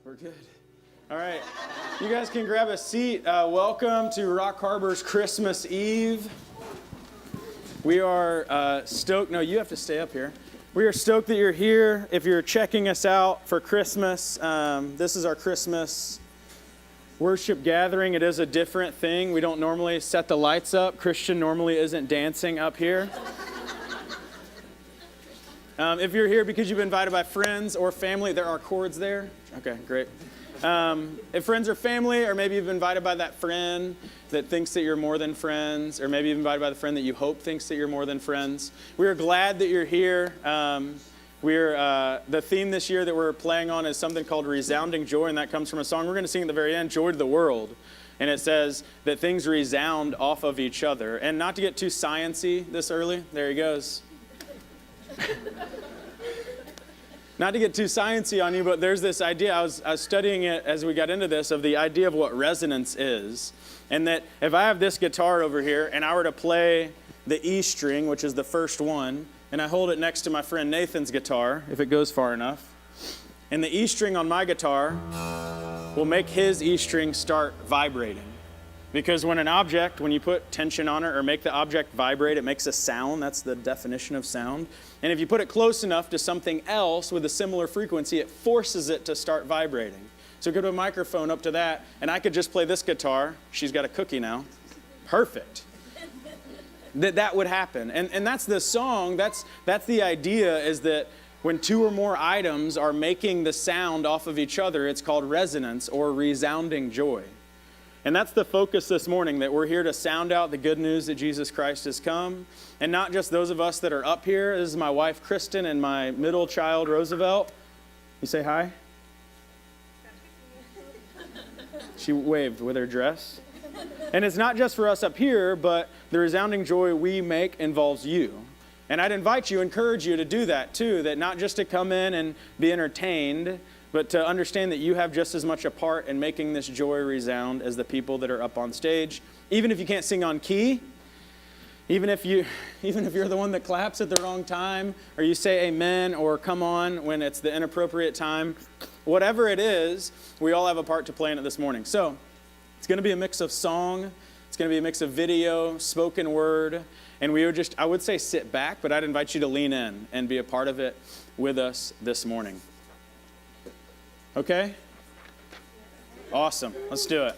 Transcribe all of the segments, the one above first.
We're good. All right. You guys can grab a seat. Welcome to Rock Harbor's Christmas Eve. We are stoked. No, you have to stay up here. We are stoked that you're here. If you're checking us out for Christmas, this is our Christmas worship gathering. It is a different thing. We don't normally set the lights up. Christian normally isn't dancing up here. If you're here because you've been invited by friends or family, there are cords there. Okay, great. If friends or family, or maybe you've been invited by that friend that thinks that you're more than friends, or maybe you've been invited by the friend that you hope thinks that you're more than friends, we are glad that you're here. The theme this year that we're playing on is something called Resounding Joy, and that comes from a song we're going to sing at the very end, Joy to the World. And it says that things resound off of each other. And not to get too science-y this early, there he goes. Not to get too science-y on you, but there's this idea, I was studying it as we got into this, of the idea of what resonance is. And that if I have this guitar over here, and I were to play the E string, which is the first one, and I hold it next to my friend Nathan's guitar, if it goes far enough, and the E string on my guitar will make his E string start vibrating. Because when you put tension on it or make the object vibrate, it makes a sound. That's the definition of sound. And if you put it close enough to something else with a similar frequency, it forces it to start vibrating. So go to a microphone up to that, and I could just play this guitar. She's got a cookie now. Perfect. That would happen. And that's the song. That's the idea, is that when two or more items are making the sound off of each other, it's called resonance or resounding joy. And that's the focus this morning, that we're here to sound out the good news that Jesus Christ has come. And not just those of us that are up here. This is my wife, Kristen, and my middle child, Roosevelt. You say hi? She waved with her dress. And it's not just for us up here, but the resounding joy we make involves you. And I'd encourage you to do that too, that not just to come in and be entertained, but to understand that you have just as much a part in making this joy resound as the people that are up on stage. Even if you can't sing on key, even if you're the one that claps at the wrong time, or you say amen or come on when it's the inappropriate time, whatever it is, we all have a part to play in it this morning. So it's going to be a mix of song, it's going to be a mix of video, spoken word, and I would say sit back, but I'd invite you to lean in and be a part of it with us this morning. Okay? Awesome. Let's do it.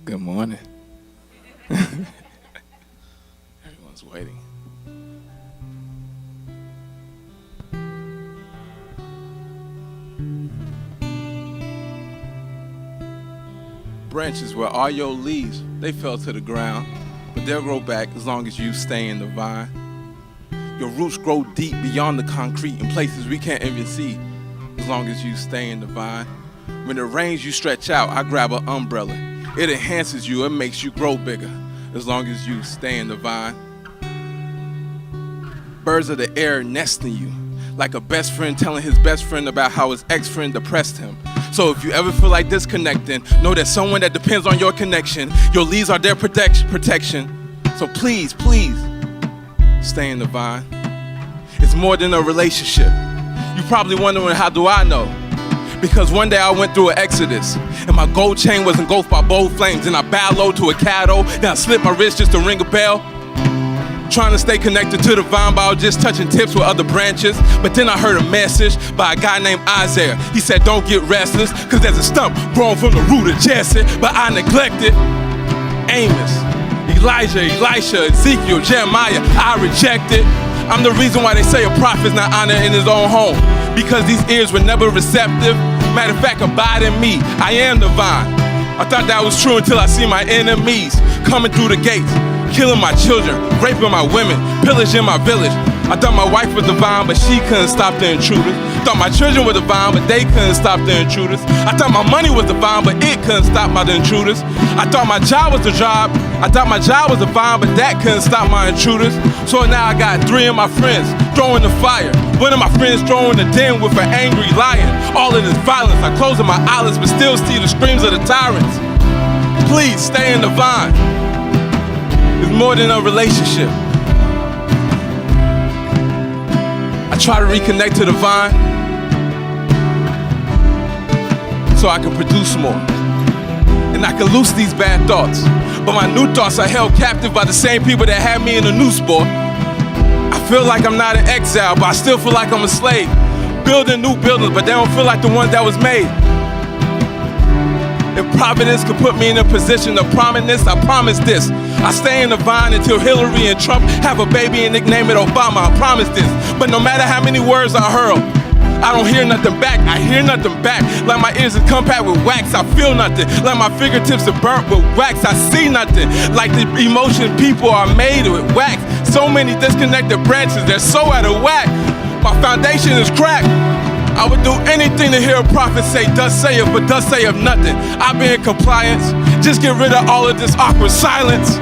Good morning. Everyone's waiting. branches where all your leaves, they fell to the ground, but they'll grow back as long as you stay in the vine. Your roots grow deep beyond the concrete in places we can't even see, as long as you stay in the vine. When it rains, you stretch out, I grab an umbrella. It enhances you, it makes you grow bigger, as long as you stay in the vine. Birds of the air nest in you, like a best friend telling his best friend about how his ex-friend depressed him. So if you ever feel like disconnecting, know that someone that depends on your connection, your leaves are their protection. So please, please, stay in the vine. It's more than a relationship. You're probably wondering, how do I know? Because one day I went through an exodus, and my gold chain was engulfed by bold flames, and I bowed low to a cattle, then I slipped my wrist just to ring a bell. Trying to stay connected to the vine by just touching tips with other branches. But then I heard a message by a guy named Isaiah. He said, don't get restless, cause there's a stump growing from the root of Jesse. But I neglected Amos, Elijah, Elisha, Ezekiel, Jeremiah, I rejected. I'm the reason why they say a prophet's not honored in his own home, because these ears were never receptive. Matter of fact, abide in me, I am the vine. I thought that was true until I see my enemies coming through the gates, killing my children, raping my women, pillaging my village. I thought my wife was the vine, but she couldn't stop the intruders. Thought my children were the vine, but they couldn't stop the intruders. I thought my money was the vine, but it couldn't stop my intruders. I thought my job was the job. I thought my job was the vine, but that couldn't stop my intruders. So now I got 3 of my friends throwing the fire. One of my friends throwing the den with an angry lion. All of this violence, I closing my eyelids, but still see the screams of the tyrants. Please stay in the vine. It's more than a relationship. I try to reconnect to the vine so I can produce more, and I can loose these bad thoughts. But my new thoughts are held captive by the same people that had me in the noose, boy. I feel like I'm not in exile, but I still feel like I'm a slave. Building new buildings, but they don't feel like the ones that was made. If Providence could put me in a position of prominence, I promise this. I stay in the vine until Hillary and Trump have a baby and nickname it Obama. I promise this. But no matter how many words I hurl, I don't hear nothing back. I hear nothing back. Like my ears are compact with wax, I feel nothing. Like my fingertips are burnt with wax, I see nothing. Like the emotions people are made with wax. So many disconnected branches, they're so out of whack. My foundation is cracked. I would do anything to hear a prophet say, thus saith, but thus saith nothing. I've been in compliance. Just get rid of all of this awkward silence.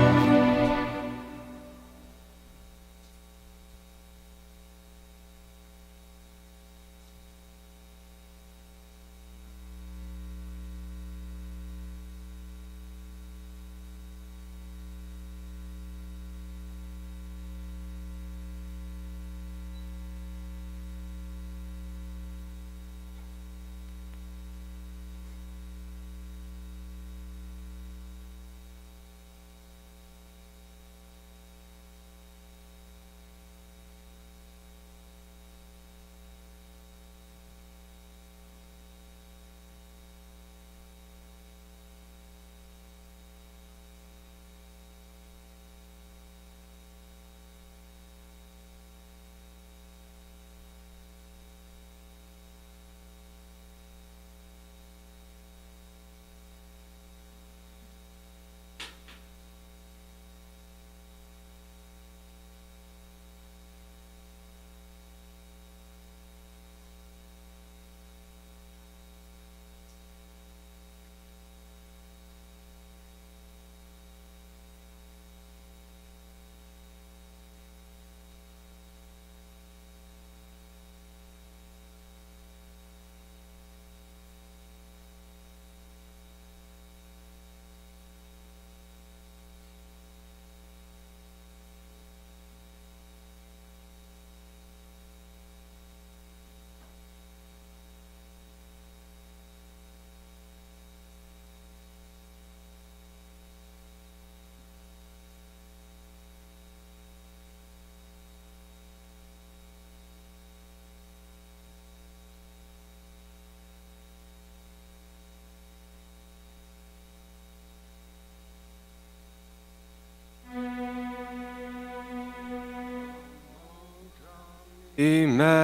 Emmanuel,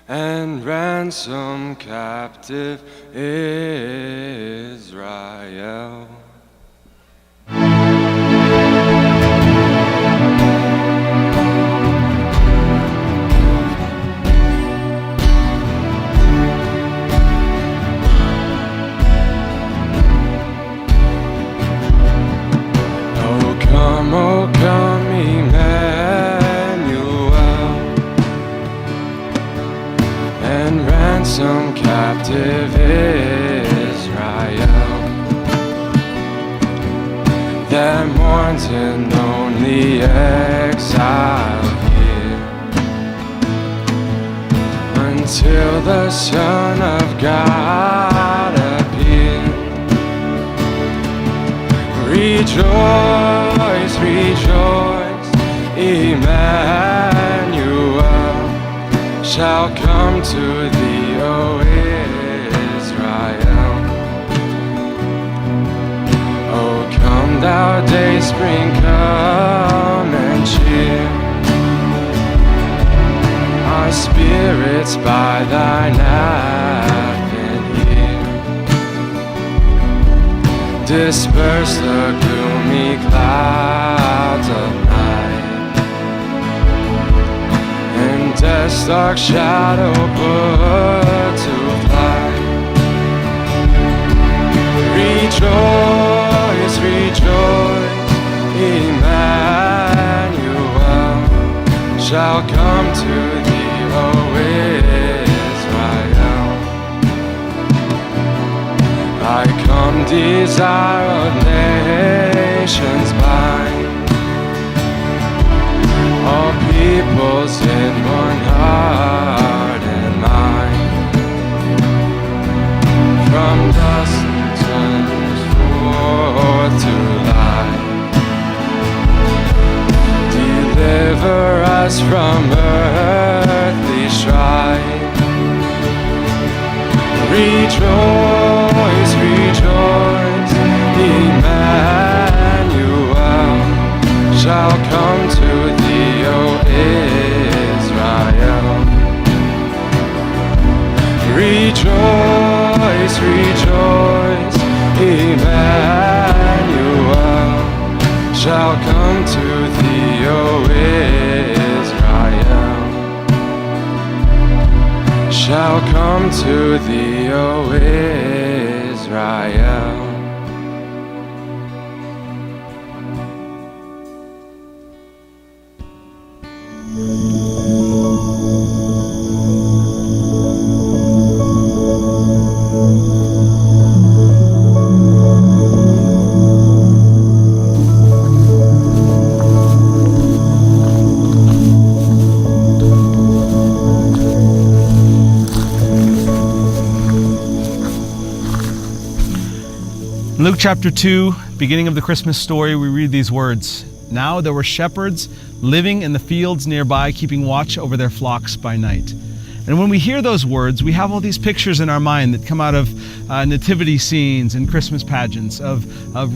and ransom captive Israel. Oh, come, Emmanuel, and ransom captive Israel that mourns in lonely exile here, until the Son of God appear. Rejoice, rejoice, Emmanuel shall come to thee, O Israel. O come thou day spring, come and cheer our spirits by thine advent here. Disperse the gloomy clouds of night, and death's dark shadow put to flight. Rejoice, rejoice, Emmanuel shall come to thee, O Israel. I come, desire of nations blind, all peoples in one heart and mind. From dust turns forth to light, deliver us from earthly strife. Rejoice, rejoice, Emmanuel shall come to thee, O Israel. Rejoice, rejoice, Emmanuel shall come to thee, O Israel. Shall come to thee, O Israel. In Luke chapter 2, beginning of the Christmas story, we read these words. Now there were shepherds living in the fields nearby, keeping watch over their flocks by night. And when we hear those words, we have all these pictures in our mind that come out of nativity scenes and Christmas pageants of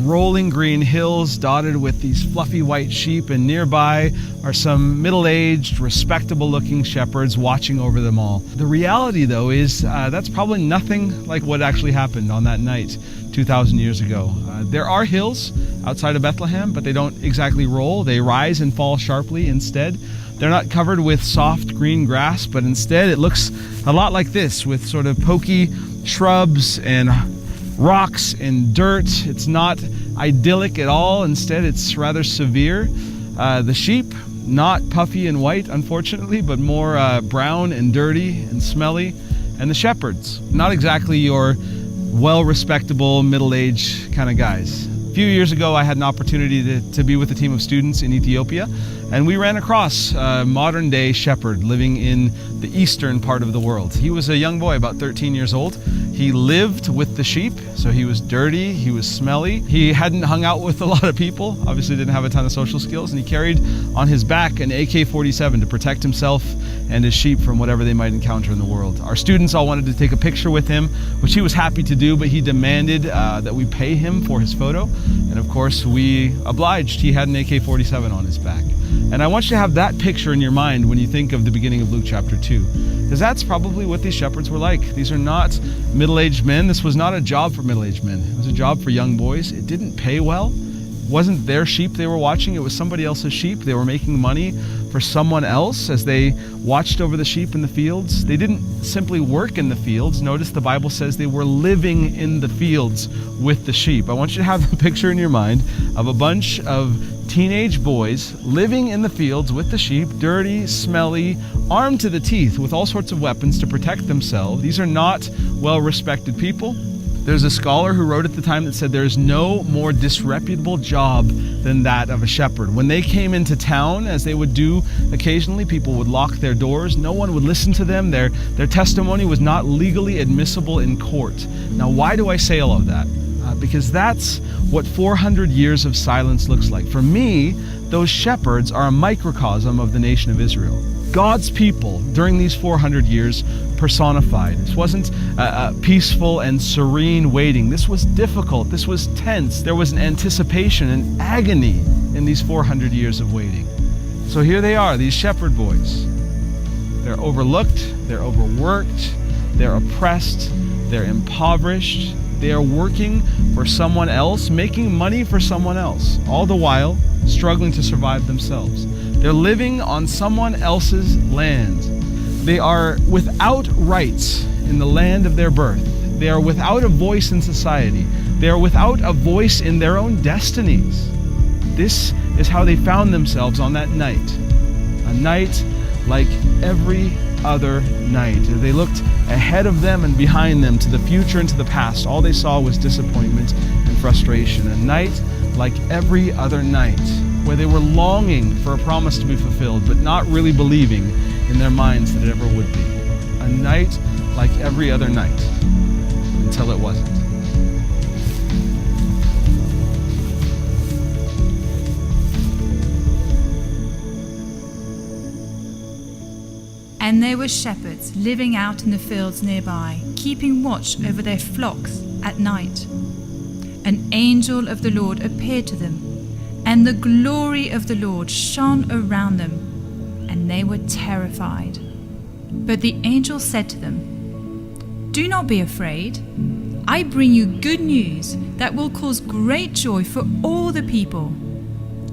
rolling green hills dotted with these fluffy white sheep, and nearby are some middle-aged, respectable-looking shepherds watching over them all. The reality, though, is that's probably nothing like what actually happened on that night 2,000 years ago. There are hills outside of Bethlehem, but they don't exactly roll. They rise and fall sharply instead. They're not covered with soft green grass, but instead it looks a lot like this, with sort of pokey shrubs and rocks and dirt. It's not idyllic at all. Instead, it's rather severe. The sheep, not puffy and white, unfortunately, but more brown and dirty and smelly. And the shepherds, not exactly your well-respectable, middle-aged kind of guys. A few years ago, I had an opportunity to be with a team of students in Ethiopia, and we ran across a modern-day shepherd living in the eastern part of the world. He was a young boy, about 13 years old. He lived with the sheep, so he was dirty, he was smelly. He hadn't hung out with a lot of people, obviously didn't have a ton of social skills, and he carried on his back an AK-47 to protect himself and his sheep from whatever they might encounter in the world. Our students all wanted to take a picture with him, which he was happy to do, but he demanded that we pay him for his photo. And of course, we obliged. He had an AK-47 on his back. And I want you to have that picture in your mind when you think of the beginning of Luke chapter 2. Because that's probably what these shepherds were like. These are not middle-aged men. This was not a job for middle-aged men. It was a job for young boys. It didn't pay well. It wasn't their sheep they were watching. It was somebody else's sheep. They were making money for someone else as they watched over the sheep in the fields. They didn't simply work in the fields. Notice the Bible says they were living in the fields with the sheep. I want you to have the picture in your mind of a bunch of teenage boys living in the fields with the sheep, dirty, smelly, armed to the teeth with all sorts of weapons to protect themselves. These are not well-respected people. There's a scholar who wrote at the time that said there's no more disreputable job than that of a shepherd. When they came into town, as they would do occasionally, people would lock their doors. No one would listen to them. Their testimony was not legally admissible in court. Now, why do I say all of that? Because that's what 400 years of silence looks like. For me, those shepherds are a microcosm of the nation of Israel. God's people during these 400 years personified. This wasn't peaceful and serene waiting. This was difficult. This was tense. There was an anticipation and agony in these 400 years of waiting. So here they are, these shepherd boys. They're overlooked, they're overworked, they're oppressed, they're impoverished. They are working for someone else, making money for someone else, all the while struggling to survive themselves. They're living on someone else's land. They are without rights in the land of their birth. They are without a voice in society. They are without a voice in their own destinies. This is how they found themselves on that night. A night like every other night. They looked ahead of them and behind them to the future and to the past. All they saw was disappointment and frustration. A night like every other night, where they were longing for a promise to be fulfilled, but not really believing in their minds that it ever would be. A night like every other night, until it wasn't. And there were shepherds living out in the fields nearby, keeping watch over their flocks at night. An angel of the Lord appeared to them, and the glory of the Lord shone around them, and they were terrified. But the angel said to them, "Do not be afraid. I bring you good news that will cause great joy for all the people.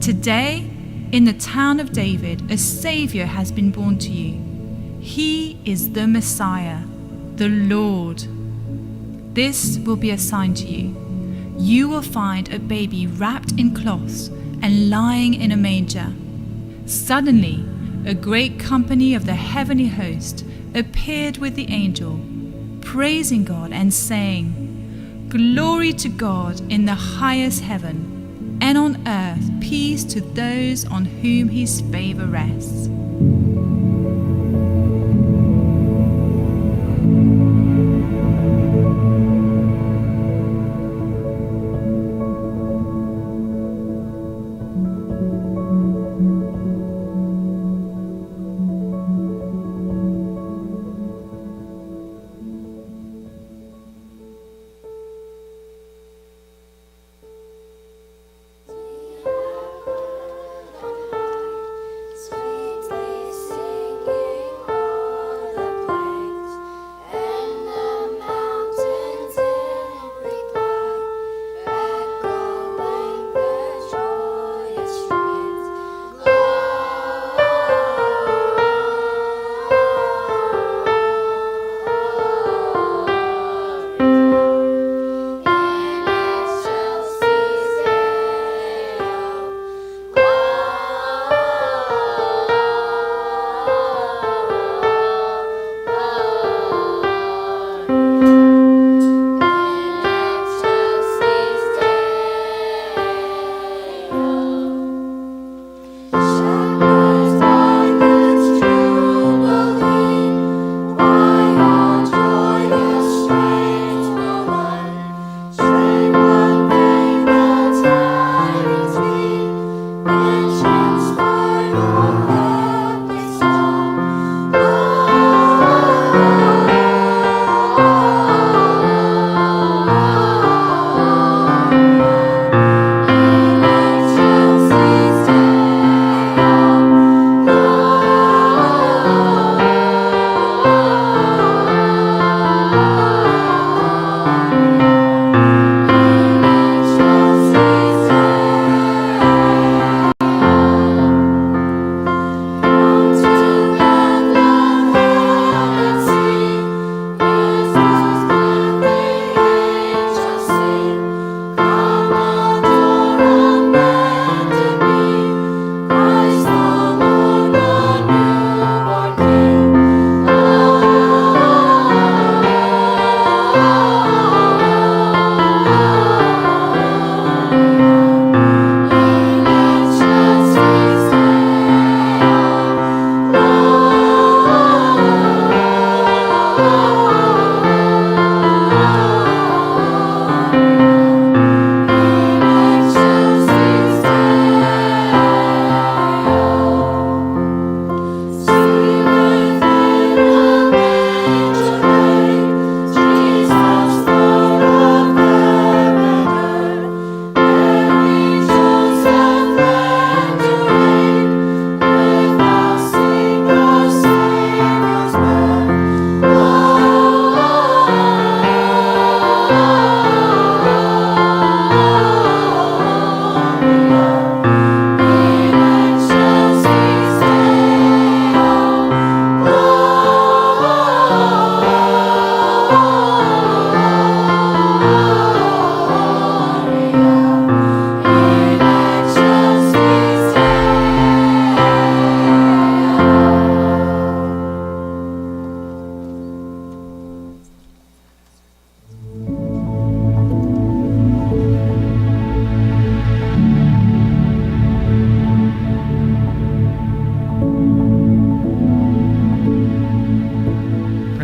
Today, in the town of David, a Savior has been born to you. He is the Messiah, the Lord. This will be a sign to you. You will find a baby wrapped in cloths and lying in a manger." Suddenly, a great company of the heavenly host appeared with the angel, praising God and saying, "Glory to God in the highest heaven, and on earth peace to those on whom his favor rests." Sweet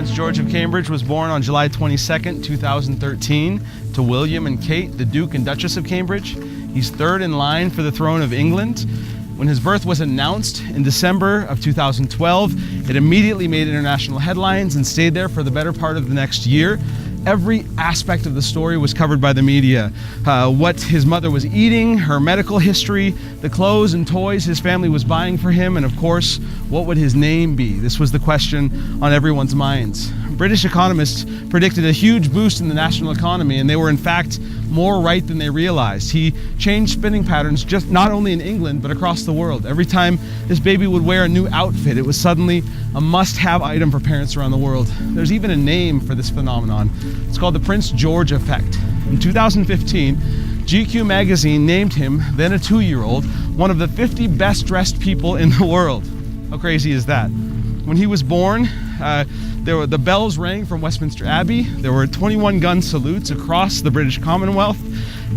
Prince George of Cambridge was born on July 22nd, 2013, to William and Kate, the Duke and Duchess of Cambridge. He's third in line for the throne of England. When his birth was announced in December of 2012, it immediately made international headlines and stayed there for the better part of the next year. Every aspect of the story was covered by the media. What his mother was eating, her medical history, the clothes and toys his family was buying for him, and of course, what would his name be? This was the question on everyone's minds. British economists predicted a huge boost in the national economy, and they were in fact more right than they realized. He changed spending patterns just not only in England, but across the world. Every time this baby would wear a new outfit, it was suddenly a must-have item for parents around the world. There's even a name for this phenomenon. It's called the Prince George effect. In 2015, GQ magazine named him, then a 2-year-old, one of the 50 best-dressed people in the world. How crazy is that? When he was born, the bells rang from Westminster Abbey. There were 21 gun salutes across the British Commonwealth.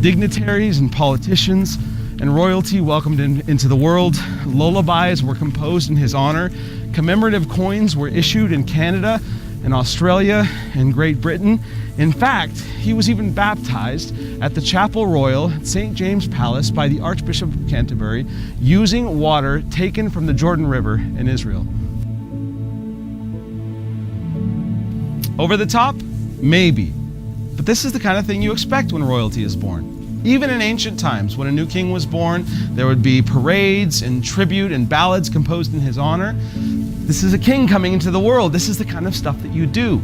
Dignitaries and politicians and royalty welcomed him into the world. Lullabies were composed in his honor. Commemorative coins were issued in Canada and Australia and Great Britain. In fact, he was even baptized at the Chapel Royal at St. James Palace by the Archbishop of Canterbury using water taken from the Jordan River in Israel. Over the top? Maybe. But this is the kind of thing you expect when royalty is born. Even in ancient times, when a new king was born, there would be parades and tribute and ballads composed in his honor. This is a king coming into the world. This is the kind of stuff that you do.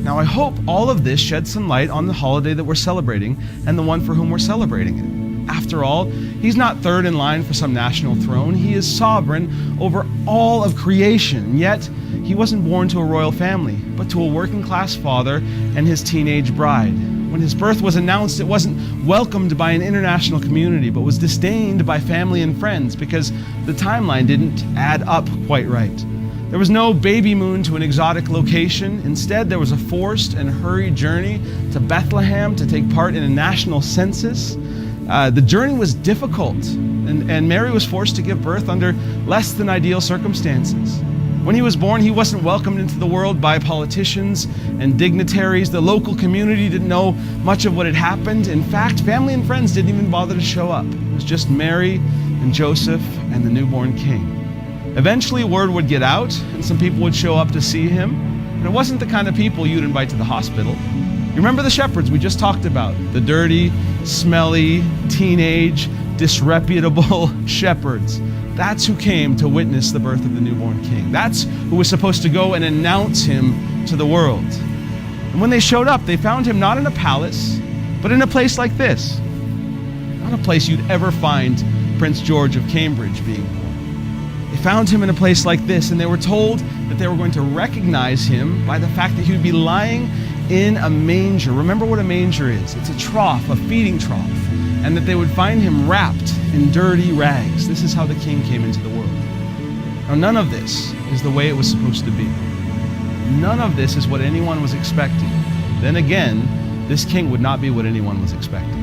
Now, I hope all of this sheds some light on the holiday that we're celebrating and the one for whom we're celebrating it. After all, he's not third in line for some national throne. He is sovereign over all of creation. Yet, he wasn't born to a royal family, but to a working-class father and his teenage bride. When his birth was announced, it wasn't welcomed by an international community, but was disdained by family and friends because the timeline didn't add up quite right. There was no baby moon to an exotic location. Instead, there was a forced and hurried journey to Bethlehem to take part in a national census. The journey was difficult, and Mary was forced to give birth under less than ideal circumstances. When he was born, he wasn't welcomed into the world by politicians and dignitaries. The local community didn't know much of what had happened. In fact, family and friends didn't even bother to show up. It was just Mary and Joseph and the newborn king. Eventually, word would get out, and some people would show up to see him. And it wasn't the kind of people you'd invite to the hospital. You remember the shepherds we just talked about? The dirty, smelly, teenage, disreputable shepherds. That's who came to witness the birth of the newborn king. That's who was supposed to go and announce him to the world. And when they showed up, they found him not in a palace, but in a place like this. Not a place you'd ever find Prince George of Cambridge being born. They found him in a place like this, and they were told that they were going to recognize him by the fact that he would be lying in a manger. Remember what a manger is. It's a trough, a feeding trough. And that they would find him wrapped in dirty rags. This is how the king came into the world. Now, none of this is the way it was supposed to be. None of this is what anyone was expecting. Then again, this king would not be what anyone was expecting.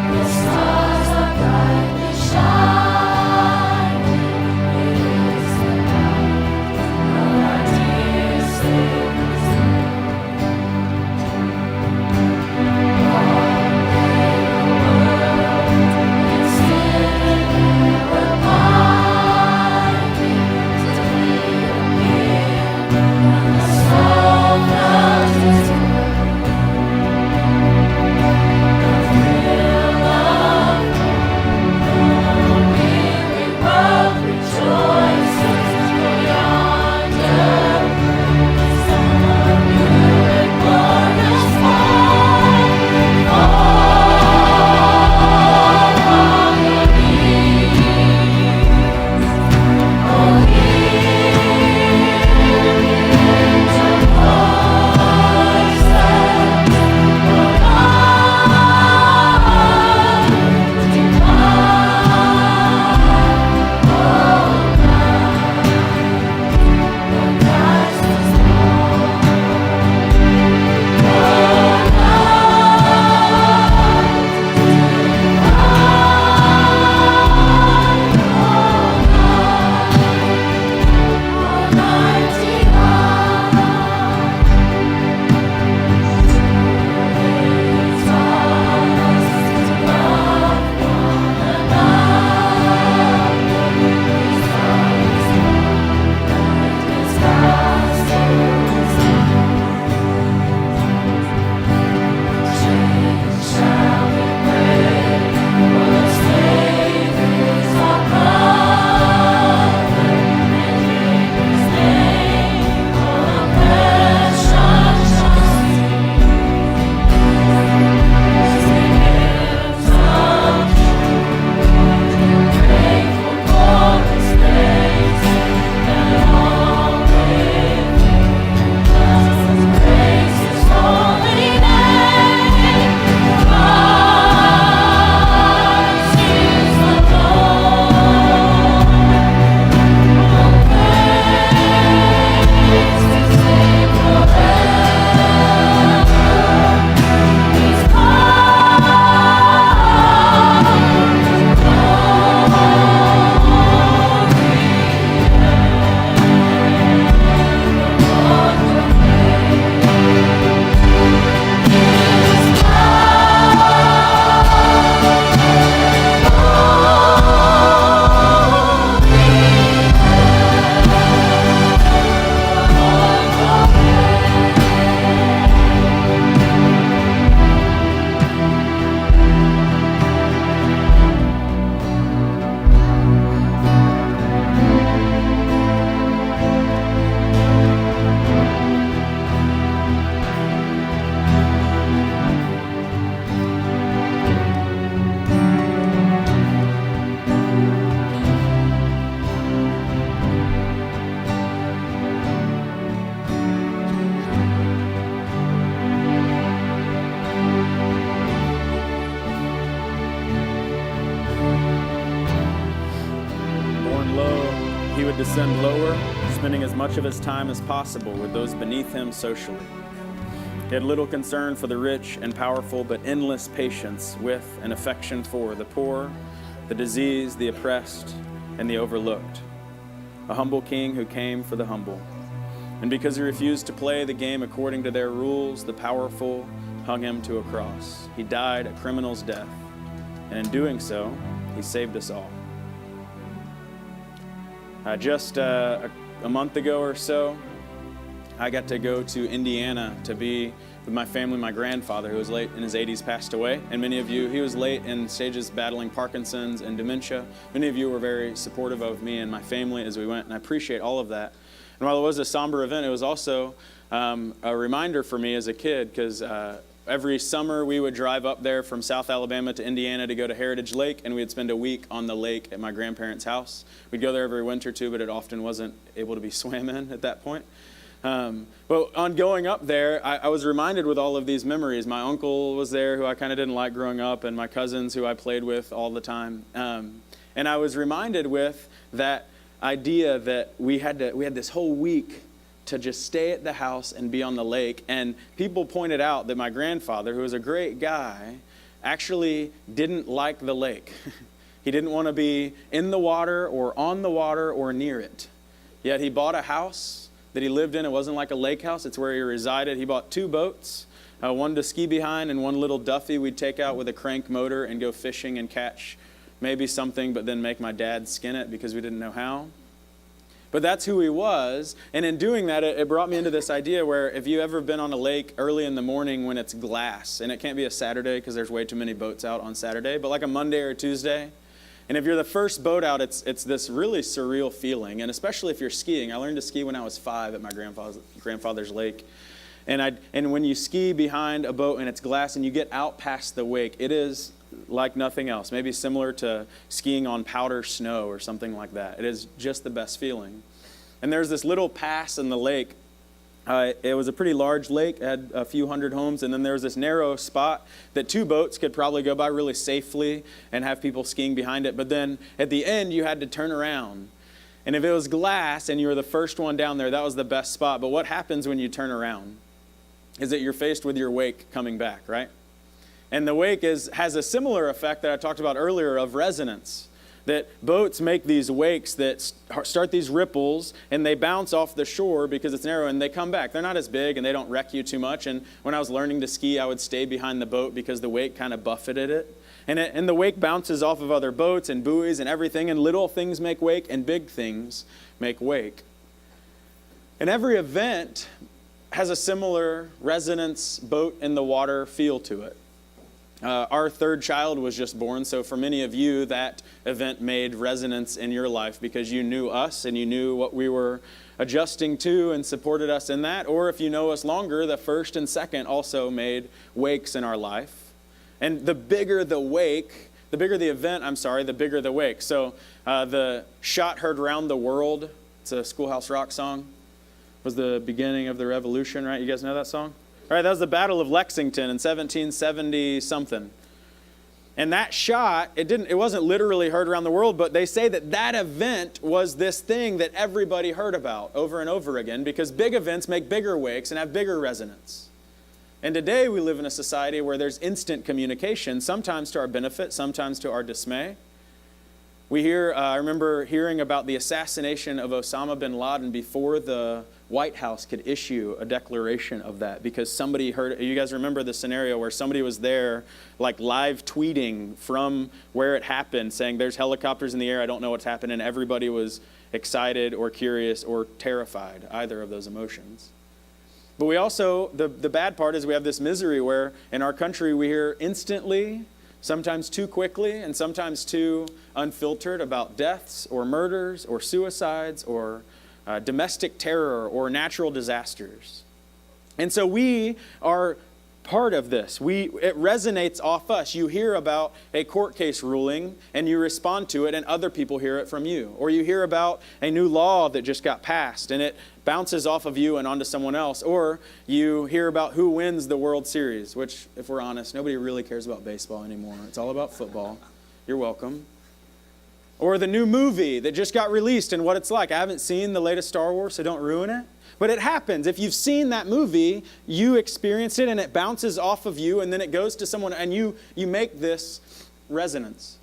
The stars are bright. descend lower, spending as much of his time as possible with those beneath him socially. He had little concern for the rich and powerful, but endless patience with and affection for the poor, the diseased, the oppressed, and the overlooked. A humble king who came for the humble. And because he refused to play the game according to their rules, the powerful hung him to a cross. He died a criminal's death, and in doing so, he saved us all. Just a month ago or so, I got to go to Indiana to be with my family. My grandfather, who was late in his 80s, passed away. And many of you, he was late in stages battling Parkinson's and dementia. Many of you were very supportive of me and my family as we went, and I appreciate all of that. And while it was a somber event, it was also a reminder for me as a kid, because every summer we would drive up there from South Alabama to Indiana to go to Heritage Lake, and we'd spend a week on the lake at my grandparents' house. We'd go there every winter too, but it often wasn't able to be swam in at that point. But on going up there, I was reminded with all of these memories. My uncle was there, who I kind of didn't like growing up, and my cousins, who I played with all the time. And I was reminded with that idea that we had this whole week to just stay at the house and be on the lake. And people pointed out that my grandfather, who was a great guy, actually didn't like the lake. He didn't want to be in the water or on the water or near it. Yet he bought a house that he lived in. It wasn't like a lake house. It's where he resided. He bought 2 boats, one to ski behind and one little Duffy we'd take out with a crank motor and go fishing and catch maybe something, but then make my dad skin it because we didn't know how. But that's who he was. And in doing that, it brought me into this idea where if you've ever been on a lake early in the morning when it's glass, and it can't be a Saturday because there's way too many boats out on Saturday, but like a Monday or a Tuesday, and if you're the first boat out, it's this really surreal feeling. And especially if you're skiing. I learned to ski when I was 5 at my grandfather's lake. And when you ski behind a boat and it's glass and you get out past the wake, it is like nothing else. Maybe similar to skiing on powder snow or something like that. It is just the best feeling. And there's this little pass in the lake. It was a pretty large lake, had a few hundred homes, and then there was this narrow spot that 2 boats could probably go by really safely and have people skiing behind it. But then at the end, you had to turn around. And if it was glass and you were the first one down there, that was the best spot. But what happens when you turn around is that you're faced with your wake coming back, right? And the wake has a similar effect that I talked about earlier of resonance. That boats make these wakes that start these ripples, and they bounce off the shore because it's narrow, and they come back. They're not as big, and they don't wreck you too much. And when I was learning to ski, I would stay behind the boat because the wake kind of buffeted it. And the wake bounces off of other boats and buoys and everything, and little things make wake, and big things make wake. And every event has a similar resonance, boat in the water feel to it. Our 3rd child was just born, so for many of you, that event made resonance in your life because you knew us and you knew what we were adjusting to and supported us in that. Or if you know us longer, the 1st and 2nd also made wakes in our life. And the bigger the wake, the bigger the event, the bigger the wake. So the Shot Heard Round the World, it's a Schoolhouse Rock song, was the beginning of the revolution, right? You guys know that song? All right, that was the Battle of Lexington in 1770-something. And that shot, it wasn't literally heard around the world, but they say that event was this thing that everybody heard about over and over again because big events make bigger wakes and have bigger resonance. And today we live in a society where there's instant communication, sometimes to our benefit, sometimes to our dismay. I remember hearing about the assassination of Osama bin Laden before the White House could issue a declaration of that because somebody heard. You guys remember the scenario where somebody was there, like live tweeting from where it happened, saying there's helicopters in the air, I don't know what's happened, and everybody was excited or curious or terrified, either of those emotions. But we also, the bad part is we have this misery where in our country we hear instantly, sometimes too quickly, and sometimes too unfiltered about deaths or murders or suicides or domestic terror or natural disasters. And so we are part of this. It resonates off us. You hear about a court case ruling and you respond to it and other people hear it from you. Or you hear about a new law that just got passed and it bounces off of you and onto someone else. Or you hear about who wins the World Series, which, if we're honest, nobody really cares about baseball anymore. It's all about football. You're welcome. Or the new movie that just got released and what it's like. I haven't seen the latest Star Wars, so don't ruin it. But it happens. If you've seen that movie, you experience it and it bounces off of you and then it goes to someone and you make this resonance.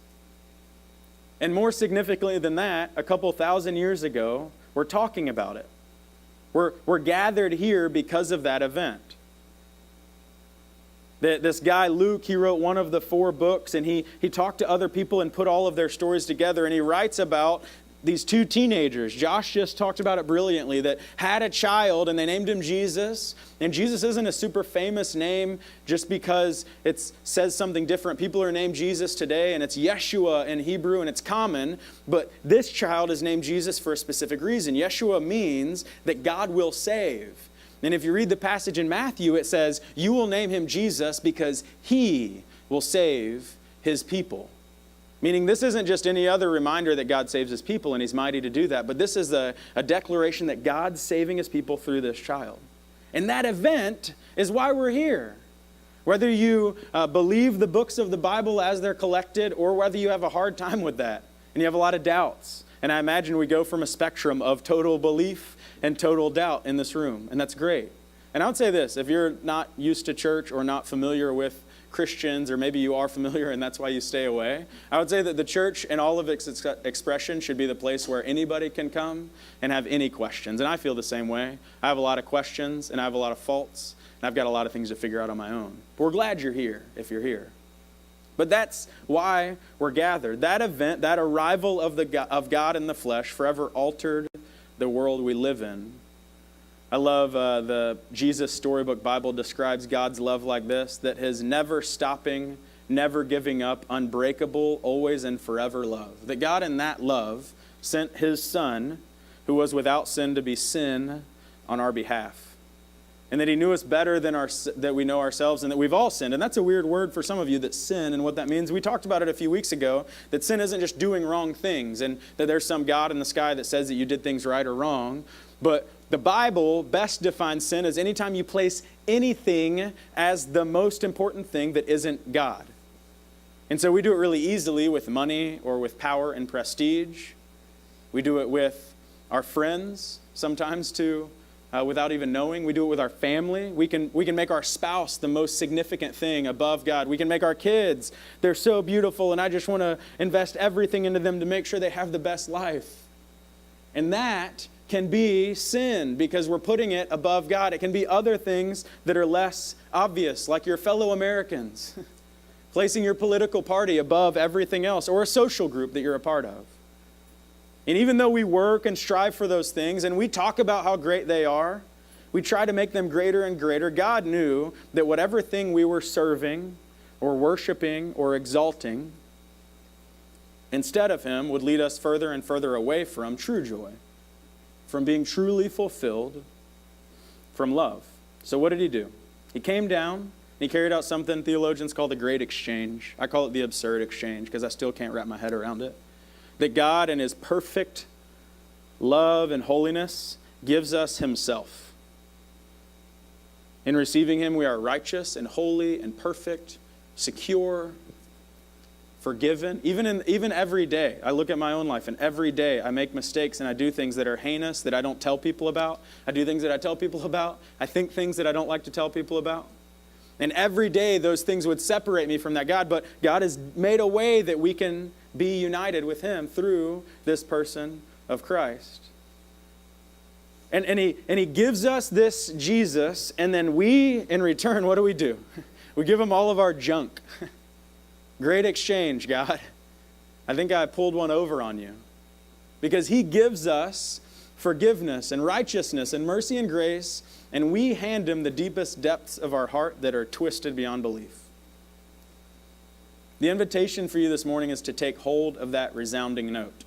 And more significantly than that, a couple thousand years ago, we're talking about it. We're gathered here because of that event. This guy, Luke, he wrote one of the 4 books, and he talked to other people and put all of their stories together, and he writes about these 2 teenagers. Josh just talked about it brilliantly, that had a child, and they named him Jesus. And Jesus isn't a super famous name just because it says something different. People are named Jesus today, and it's Yeshua in Hebrew, and it's common. But this child is named Jesus for a specific reason. Yeshua means that God will save. And if you read the passage in Matthew, it says, you will name him Jesus because he will save his people. Meaning this isn't just any other reminder that God saves his people and he's mighty to do that, but this is a declaration that God's saving his people through this child. And that event is why we're here. Whether you believe the books of the Bible as they're collected or whether you have a hard time with that and you have a lot of doubts. And I imagine we go from a spectrum of total belief and total doubt in this room, and that's great. And I would say this, if you're not used to church or not familiar with Christians, or maybe you are familiar and that's why you stay away, I would say that the church and all of its expression should be the place where anybody can come and have any questions. And I feel the same way. I have a lot of questions and I have a lot of faults, and I've got a lot of things to figure out on my own. But we're glad you're here if you're here. But that's why we're gathered. That event, that arrival of God in the flesh forever altered the world we live in. I love the Jesus Storybook Bible describes God's love like this, that his never stopping, never giving up, unbreakable, always and forever love. That God in that love sent his Son, who was without sin, to be sin on our behalf. And that he knew us better than that we know ourselves, and that we've all sinned. And that's a weird word for some of you, that sin, and what that means. We talked about it a few weeks ago, that sin isn't just doing wrong things, and that there's some God in the sky that says that you did things right or wrong. But the Bible best defines sin as anytime you place anything as the most important thing that isn't God. And so we do it really easily with money or with power and prestige. We do it with our friends, sometimes too. Without even knowing. We do it with our family. We can make our spouse the most significant thing above God. We can make our kids, they're so beautiful and I just want to invest everything into them to make sure they have the best life. And that can be sin because we're putting it above God. It can be other things that are less obvious, like your fellow Americans, placing your political party above everything else, or a social group that you're a part of. And even though we work and strive for those things, and we talk about how great they are, we try to make them greater and greater, God knew that whatever thing we were serving or worshiping or exalting, instead of him, would lead us further and further away from true joy, from being truly fulfilled, from love. So what did he do? He came down, and he carried out something theologians call the great exchange. I call it the absurd exchange because I still can't wrap my head around it. That God in his perfect love and holiness gives us himself. In receiving him, we are righteous and holy and perfect, secure, forgiven. Even every day, I look at my own life, and every day I make mistakes and I do things that are heinous that I don't tell people about. I do things that I tell people about. I think things that I don't like to tell people about. And every day those things would separate me from that God, but God has made a way that we can be united with him through this person of Christ. And he gives us this Jesus, and then we, in return, what do? We give him all of our junk. Great exchange, God. I think I pulled one over on you. Because he gives us forgiveness and righteousness and mercy and grace, and we hand him the deepest depths of our heart that are twisted beyond belief. The invitation for you this morning is to take hold of that resounding note.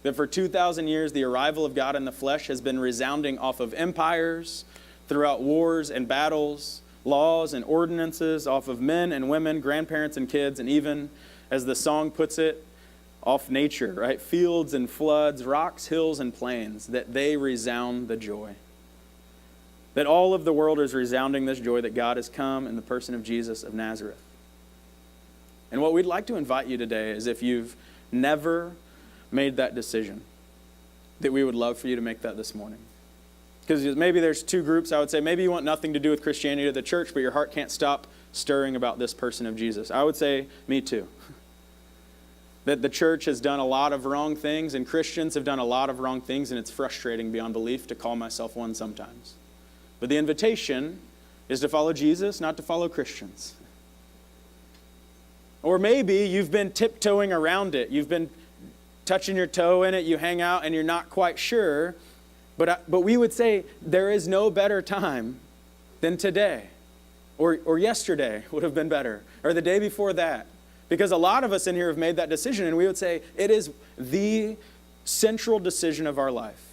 That for 2,000 years, the arrival of God in the flesh has been resounding off of empires, throughout wars and battles, laws and ordinances, off of men and women, grandparents and kids, and even, as the song puts it, off nature, right? Fields and floods, rocks, hills, and plains, that they resound the joy. That all of the world is resounding this joy that God has come in the person of Jesus of Nazareth. And what we'd like to invite you today is, if you've never made that decision, that we would love for you to make that this morning. Because maybe there's two groups, I would say. Maybe you want nothing to do with Christianity or the church, but your heart can't stop stirring about this person of Jesus. I would say, me too. That the church has done a lot of wrong things, and Christians have done a lot of wrong things, and it's frustrating beyond belief to call myself one sometimes. But the invitation is to follow Jesus, not to follow Christians. Or maybe you've been tiptoeing around it. You've been touching your toe in it. You hang out and you're not quite sure. But we would say there is no better time than today. Or yesterday would have been better. Or the day before that. Because a lot of us in here have made that decision. And we would say it is the central decision of our life.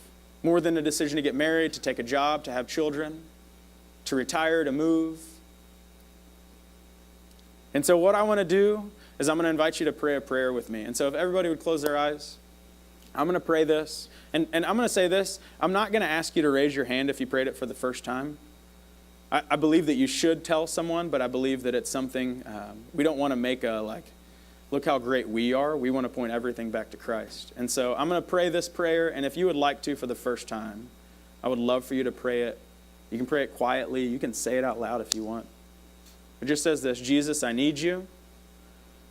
More than a decision to get married, to take a job, to have children, to retire, to move. And so what I want to do is I'm going to invite you to pray a prayer with me. And so if everybody would close their eyes, I'm going to pray this. And I'm going to say this. I'm not going to ask you to raise your hand if you prayed it for the first time. I believe that you should tell someone, but I believe that it's something, we don't want to make look how great we are. We want to point everything back to Christ. And so I'm going to pray this prayer. And if you would like to for the first time, I would love for you to pray it. You can pray it quietly. You can say it out loud if you want. It just says this: Jesus, I need you.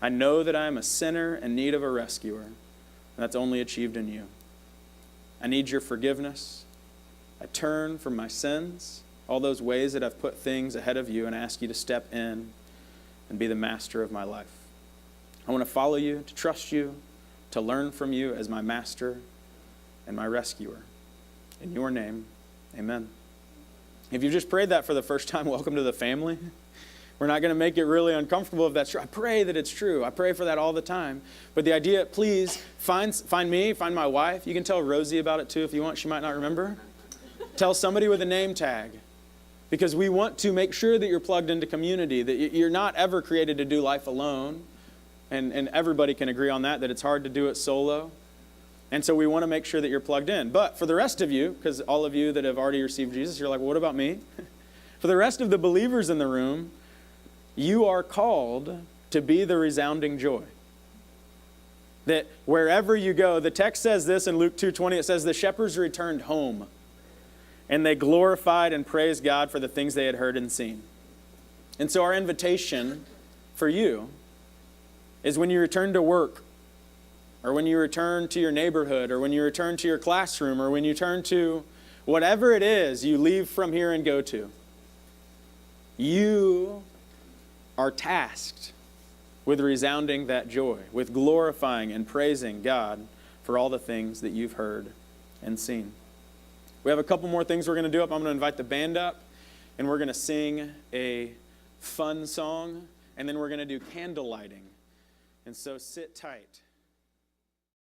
I know that I am a sinner in need of a rescuer, and that's only achieved in you. I need your forgiveness. I turn from my sins, all those ways that I've put things ahead of you, and ask you to step in and be the master of my life. I want to follow you, to trust you, to learn from you as my master and my rescuer. In your name, amen. If you just prayed that for the first time, welcome to the family. We're not going to make it really uncomfortable if that's true. I pray that it's true. I pray for that all the time. But the idea, please, find me, find my wife. You can tell Rosie about it too if you want. She might not remember. Tell somebody with a name tag. Because we want to make sure that you're plugged into community, that you're not ever created to do life alone. And everybody can agree on that it's hard to do it solo. And so we want to make sure that you're plugged in. But for the rest of you, because all of you that have already received Jesus, you're like, well, what about me? For the rest of the believers in the room, you are called to be the resounding joy. That wherever you go, the text says this in Luke 2:20, it says the shepherds returned home and they glorified and praised God for the things they had heard and seen. And so our invitation for you is when you return to work, or when you return to your neighborhood, or when you return to your classroom, or when you turn to whatever it is you leave from here and go to, you are tasked with resounding that joy, with glorifying and praising God for all the things that you've heard and seen. We have a couple more things we're going to do up. I'm going to invite the band up, and we're going to sing a fun song, and then we're going to do candle lighting. And so sit tight.